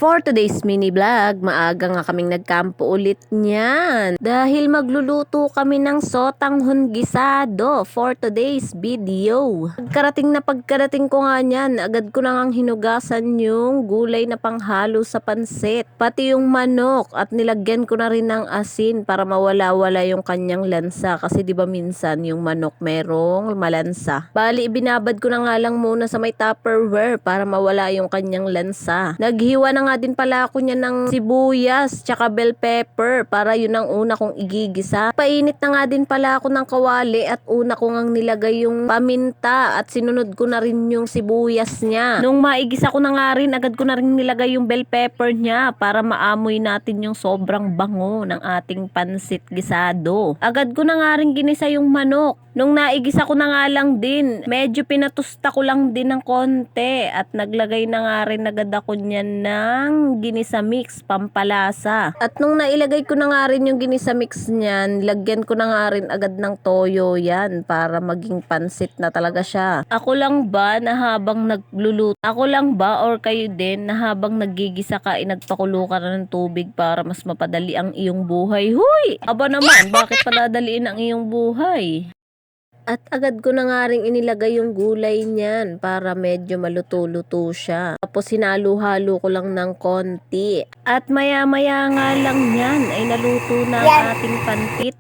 For today's mini vlog, maaga nga kaming nagkampo ulit niyan. Dahil magluluto kami ng sotanghon gisado for today's video. Pagkarating ko nga niyan, agad ko na ngang hinugasan yung gulay na panghalo sa pansit. Pati yung manok at nilagyan ko na rin ng asin para mawala-wala yung kanyang lansa. Kasi di ba minsan yung manok merong malansa. Bali, ibinabad ko na nga lang muna sa may Tupperware para mawala yung kanyang lansa. Naghiwa na nga din pala ako niya ng sibuyas tsaka bell pepper para yun ang una kong igigisa. Painit na nga din pala ako ng kawali at una ko ngang nilagay yung paminta at sinunod ko na rin yung sibuyas niya. Nung maigisa ko na nga rin, agad ko na rin nilagay yung bell pepper niya para maamoy natin yung sobrang bango ng ating pansit gisado. Agad ko na nga rin ginisa yung manok. Nung naigisa ko na nga lang din, medyo pinatusta ko lang din ng konti at naglagay na nga rin agad ako niyan ng ginisa mix pampalasa. At nung nailagay ko na nga rin yung ginisa mix niyan, lagyan ko na nga rin agad ng toyo yan para maging pansit na talaga siya. Ako lang ba na habang nagluluto? Ako lang ba or kayo din na habang naggigisa ka nagpakulo ka na ng tubig para mas mapadali ang iyong buhay? Huy! Aba naman, bakit padadaliin ang iyong buhay? At agad ko na nga rin inilagay yung gulay niyan para medyo maluto-luto siya. Tapos sinalo-halo ko lang ng konti. At maya-maya nga lang yan ay naluto na ang ating pantit.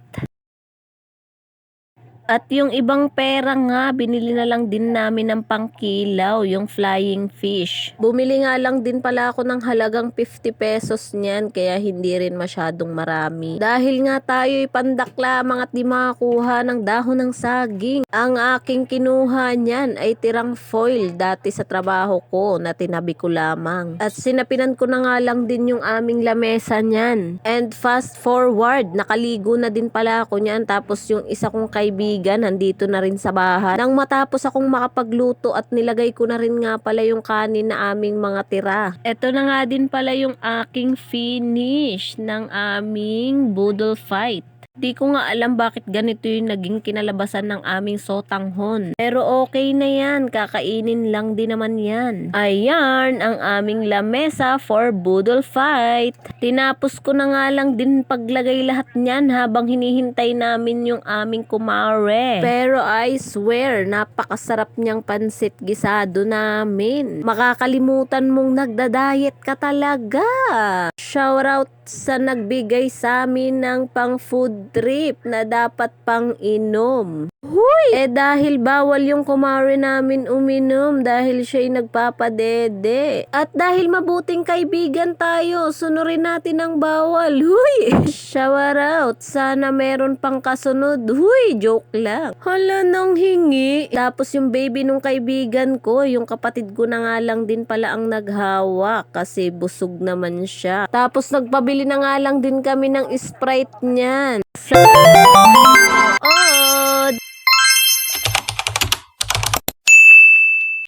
At yung ibang pera nga, binili na lang din namin ng pangkilaw, yung flying fish. Bumili nga lang din pala ako ng halagang 50 pesos niyan, kaya hindi rin masyadong marami. Dahil nga tayo'y pandak lamang at di makakuha ng dahon ng saging. Ang aking kinuha niyan ay tirang foil dati sa trabaho ko na tinabi ko lamang. At sinapinan ko na nga lang din yung aming lamesa niyan. And fast forward, nakaligo na din pala ako niyan, tapos yung isa kong kaibigan nandito na rin sa bahay. Nang matapos akong makapagluto at nilagay ko na rin nga pala yung kanin na aming mga tira. Ito na nga din pala yung aking finish ng aming boodle fight. Di ko nga alam bakit ganito yung naging kinalabasan ng aming sotanghon. Pero okay na yan, kakainin lang din naman yan. Ayan ang aming lamesa for boodle fight. Tinapos ko na nga lang din paglagay lahat niyan habang hinihintay namin yung aming kumare. Pero I swear, napakasarap niyang pansit gisado namin. Makakalimutan mong nagda-diet ka talaga. Shoutout sa nagbigay sa amin ng pang food trip na dapat pang inom. Huy! Dahil bawal yung kumare namin uminom dahil siya'y nagpapadede. At dahil mabuting kaibigan tayo, sunurin natin ang bawal. Huy! Shoutout! Sana meron pang kasunod. Huy! Joke lang. Hala nang hingi. Tapos yung baby nung kaibigan ko, yung kapatid ko na nga lang din pala ang naghawak kasi busog naman siya. Tapos nagpabili na nga lang din kami ng Sprite niyan.